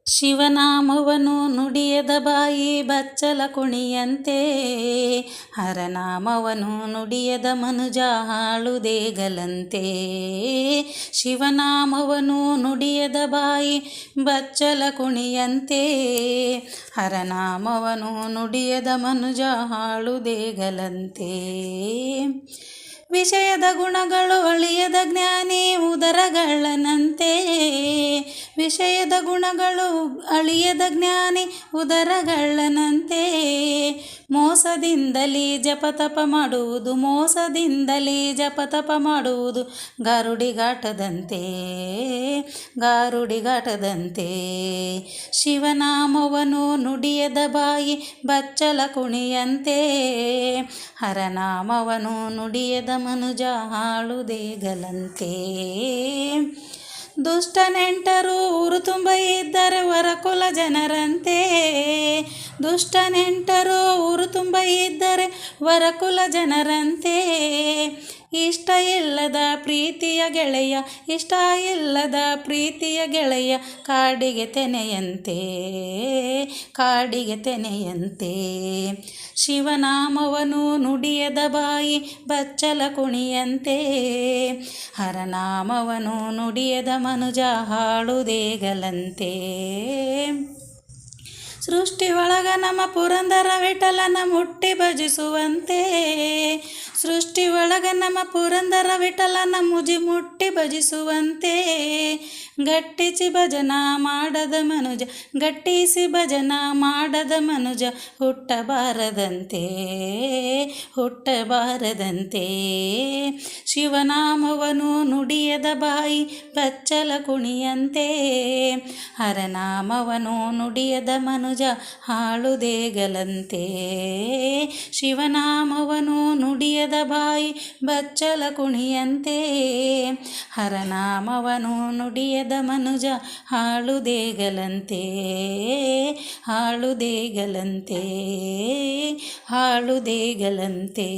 ಶಿವನಾಮವನು ನುಡಿಯದ ಬಾಯಿ ಬಚ್ಚಲ ಕುಣಿಯಂತೆ, ಹರನಾಮವನು ನುಡಿಯದ ಮನುಜ ಹಾಳುದೇಗಲಂತೆ. ಶಿವನಾಮವನು ನುಡಿಯದ ಬಾಯಿ ಬಚ್ಚಲ ಕುಣಿಯಂತೆ, ಹರನಾಮವನು ನುಡಿಯದ ಮನುಜ ಹಾಳುದೇಗಲಂತೆ. ವಿಷಯದ ಗುಣಗಳು ಅಳಿಯದ ಜ್ಞಾನಿ ಉದರಗಳ್ಳನಂತೆ, ವಿಷಯದ ಗುಣಗಳು ಅಳಿಯದ ಜ್ಞಾನಿ ಉದರಗಳ್ಳನಂತೆ. ಮೋಸದಿಂದಲೇ ಜಪತಪ ಮಾಡುವುದು, ಮೋಸದಿಂದಲೇ ಜಪತಪ ಮಾಡುವುದು ಗಾರುಡಿಗಾಟದಂತೆ, ಗಾರುಡಿಗಾಟದಂತೆ. ಶಿವನಾಮವನು ನುಡಿಯದ ಬಾಯಿ ಬಚ್ಚಲ ಕುಣಿಯಂತೆ, ಹರನಾಮವನು ನುಡಿಯದ ಮನುಜ ಹಾಳುದೇಗಲಂತೆ. ದುಷ್ಟ ನೆಂಟರು ಊರು ತುಂಬ ಇದ್ದರೆ ವರಕುಲ ಜನರಂತೆ, ದುಷ್ಟ ನೆಂಟರು ಊರು ತುಂಬ ಇದ್ದರೆ ವರಕುಲ ಜನರಂತೆ. ಇಷ್ಟ ಇಲ್ಲದ ಪ್ರೀತಿಯ ಗೆಳೆಯ, ಇಷ್ಟ ಇಲ್ಲದ ಪ್ರೀತಿಯ ಗೆಳೆಯ ಕಾಡಿಗೆ ತೆನೆಯಂತೆ, ಕಾಡಿಗೆ ತೆನೆಯಂತೆ. ಶಿವನಾಮವನು ನುಡಿಯದ ಬಾಯಿ ಬಚ್ಚಲ ಕುಣಿಯಂತೆ, ಹರನಾಮವನು ನುಡಿಯದ ಮನುಜ ಹಾಳುದೇಗಲಂತೆ. ಸೃಷ್ಟಿ ಒಳಗ ನಮ್ಮ ಪುರಂದರ ವಿಠಲನ ಮುಟ್ಟಿ ಭಜಿಸುವಂತೆ, ಸೃಷ್ಟಿ ಒಳಗ ನಮ್ಮ ಪುರಂದರ ವಿಠಲನ ಮುಟ್ಟಿ ಭಜಿಸುವಂತೆ. ಗಟ್ಟಿಸಿ ಭಜನ ಮಾಡದ ಮನುಜ, ಗಟ್ಟಿಸಿ ಭಜನ ಮಾಡದ ಮನುಜ ಹುಟ್ಟಬಾರದಂತೆ, ಹುಟ್ಟಬಾರದಂತೆ. ಶಿವನಾಮವನು ನುಡಿಯದ ಬಾಯಿ ಬಚ್ಚಲ ಕುಣಿಯಂತೆ, ಹರನಾಮವನು ನುಡಿಯದ ಮನುಜ ಹಾಳುದೇಗಲಂತೆ. ಶಿವನಾಮವನು ನುಡಿಯದ ಬಾಯಿ ಬಚ್ಚಲ ಕುಣಿಯಂತೆ, ಹರನಾಮವನು ನುಡಿಯದ ಮನುಜ ಹಾಳುದೇಗಲಂತೆ, ಹಾಳುದೇಗಲಂತೆ, ಹಾಳುದೇಗಲಂತೆ.